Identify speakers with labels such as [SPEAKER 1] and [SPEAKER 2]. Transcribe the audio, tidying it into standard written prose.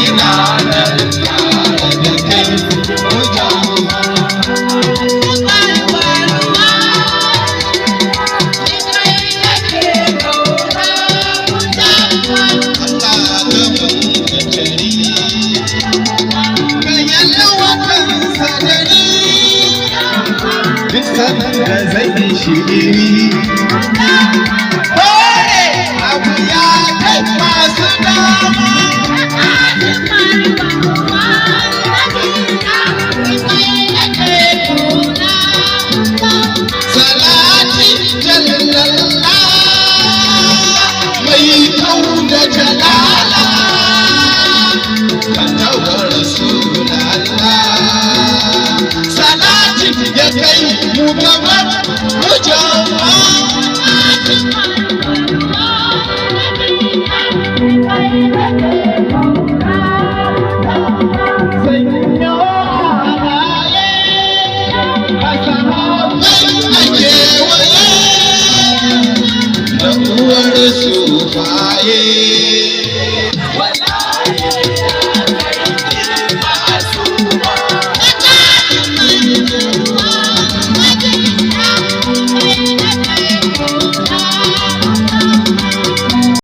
[SPEAKER 1] ina nan tare da kai Mujawa. Da zai shiri kore abu ya kai masu dama salati jallallah mai kau da jalala kan tawar rasulallah salati ya kai mu gaban Mujawa. Sanyo halaye a sahabai a kewaye da uwar sufaye.